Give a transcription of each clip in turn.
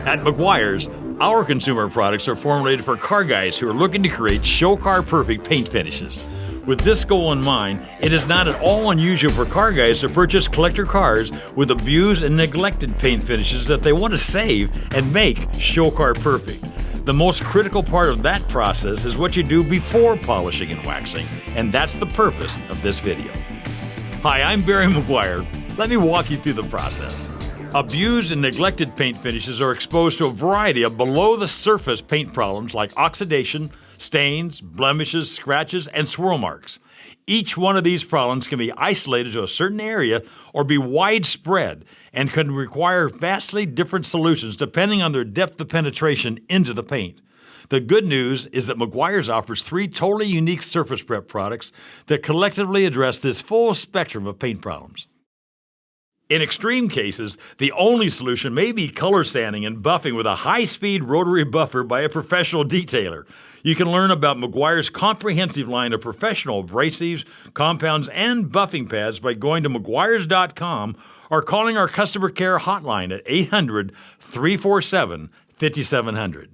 At Meguiar's, our consumer products are formulated for car guys who are looking to create show car perfect paint finishes. With this goal in mind, it is not at all unusual for car guys to purchase collector cars with abused and neglected paint finishes that they want to save and make show car perfect. The most critical part of that process is what you do before polishing and waxing, and that's the purpose of this video. Hi, I'm Barry Mcguire. Let me walk you through the process. Abused and neglected paint finishes are exposed to a variety of below-the-surface paint problems like oxidation, stains, blemishes, scratches, and swirl marks. Each one of these problems can be isolated to a certain area or be widespread and can require vastly different solutions depending on their depth of penetration into the paint. The good news is that Meguiar's offers 3 totally unique surface prep products that collectively address this full spectrum of paint problems. In extreme cases, the only solution may be color sanding and buffing with a high-speed rotary buffer by a professional detailer. You can learn about Meguiar's comprehensive line of professional abrasives, compounds, and buffing pads by going to Mcguires.com or calling our customer care hotline at 800-347-5700.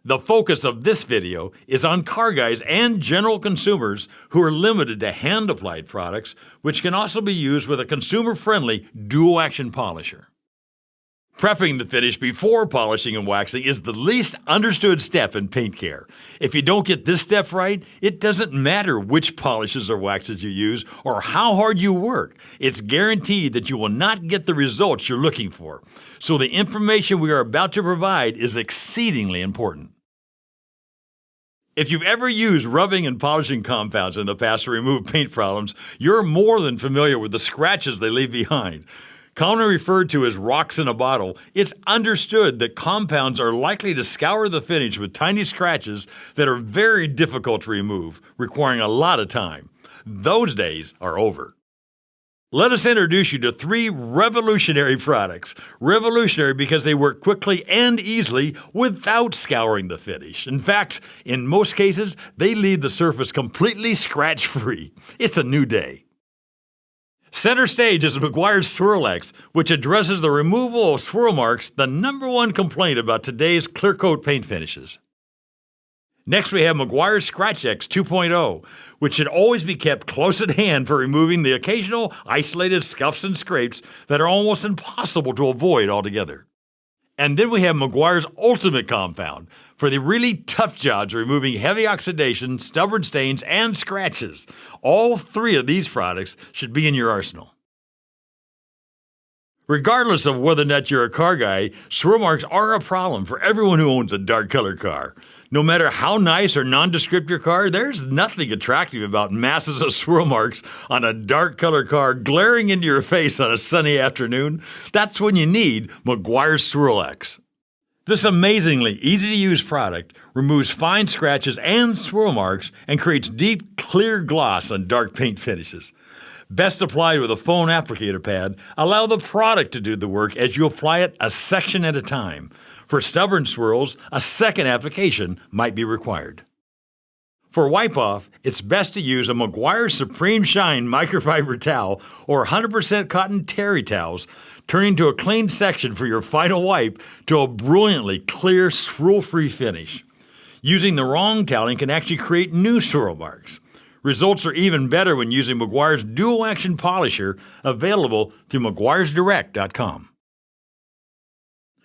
The focus of this video is on car guys and general consumers who are limited to hand-applied products, which can also be used with a consumer-friendly dual-action polisher. Prepping the finish before polishing and waxing is the least understood step in paint care. If you don't get this step right, it doesn't matter which polishes or waxes you use or how hard you work. It's guaranteed that you will not get the results you're looking for. So the information we are about to provide is exceedingly important. If you've ever used rubbing and polishing compounds in the past to remove paint problems, you're more than familiar with the scratches they leave behind. Commonly referred to as rocks in a bottle, it's understood that compounds are likely to scour the finish with tiny scratches that are very difficult to remove, requiring a lot of time. Those days are over. Let us introduce you to 3 revolutionary products. Revolutionary because they work quickly and easily without scouring the finish. In fact, in most cases, they leave the surface completely scratch-free. It's a new day. Center stage is Mcguire SwirlX, which addresses the removal of swirl marks, the #1 complaint about today's clear coat paint finishes. Next, we have Mcguire Scratch X 2.0, which should always be kept close at hand for removing the occasional isolated scuffs and scrapes that are almost impossible to avoid altogether. And then we have Meguiar's Ultimate Compound for the really tough jobs removing heavy oxidation, stubborn stains, and scratches. All 3 of these products should be in your arsenal. Regardless of whether or not you're a car guy, swirl marks are a problem for everyone who owns a dark colored car. No matter how nice or nondescript your car, there's nothing attractive about masses of swirl marks on a dark colored car glaring into your face on a sunny afternoon. That's when you need Mcguire SwirlX. This amazingly easy-to-use product removes fine scratches and swirl marks and creates deep, clear gloss on dark paint finishes. Best applied with a foam applicator pad, allow the product to do the work as you apply it a section at a time. For stubborn swirls, a second application might be required. For wipe-off, it's best to use a Mcguire Supreme Shine microfiber towel or 100% cotton terry towels, turning to a clean section for your final wipe to a brilliantly clear, swirl-free finish. Using the wrong toweling can actually create new swirl marks. Results are even better when using Meguiar's dual-action polisher, available through Mcguiresdirect.com.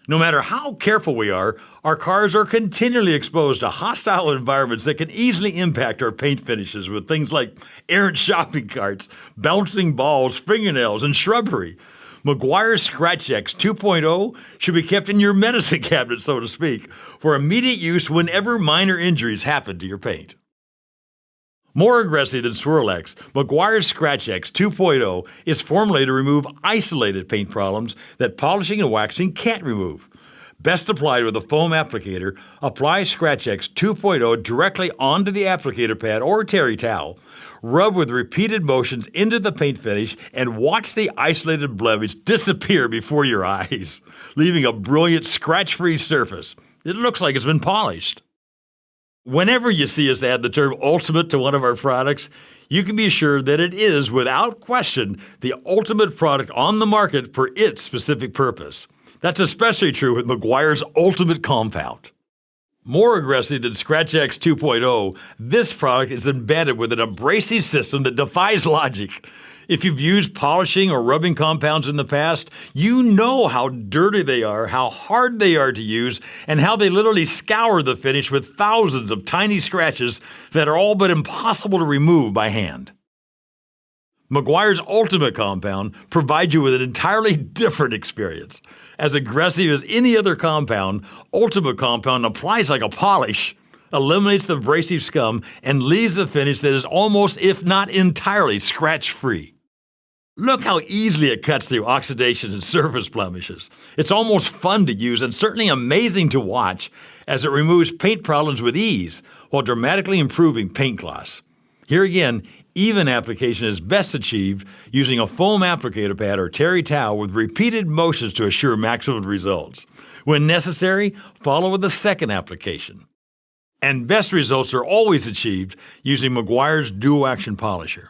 No matter how careful we are, our cars are continually exposed to hostile environments that can easily impact our paint finishes with things like errant shopping carts, bouncing balls, fingernails, and shrubbery. Mcguire Scratch X 2.0 should be kept in your medicine cabinet, so to speak, for immediate use whenever minor injuries happen to your paint. More aggressive than SwirlX, Mcguire Scratch X 2.0 is formulated to remove isolated paint problems that polishing and waxing can't remove. Best applied with a foam applicator, apply Scratch X 2.0 directly onto the applicator pad or terry towel. Rub with repeated motions into the paint finish and watch the isolated blemish disappear before your eyes, leaving a brilliant scratch-free surface. It looks like it's been polished. Whenever you see us add the term ultimate to one of our products, you can be assured that it is, without question, the ultimate product on the market for its specific purpose. That's especially true with Mcguire's Ultimate Compound. More aggressive than ScratchX 2.0, this product is embedded with an abrasive system that defies logic. If you've used polishing or rubbing compounds in the past, you know how dirty they are, how hard they are to use, and how they literally scour the finish with thousands of tiny scratches that are all but impossible to remove by hand. Mcguire's Ultimate Compound provides you with an entirely different experience. As aggressive as any other compound, Ultimate Compound applies like a polish, eliminates the abrasive scum, and leaves a finish that is almost, if not entirely, scratch-free. Look how easily it cuts through oxidation and surface blemishes. It's almost fun to use and certainly amazing to watch as it removes paint problems with ease while dramatically improving paint gloss. Here again, even application is best achieved using a foam applicator pad or terry towel with repeated motions to assure maximum results. When necessary, follow with a second application. And best results are always achieved using Mcguire's dual action polisher.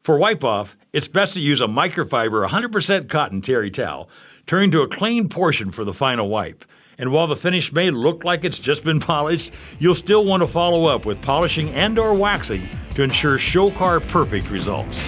For wipe-off, it's best to use a microfiber 100% cotton terry towel, turning to a clean portion for the final wipe. And while the finish may look like it's just been polished, you'll still want to follow up with polishing and/or waxing to ensure show car perfect results.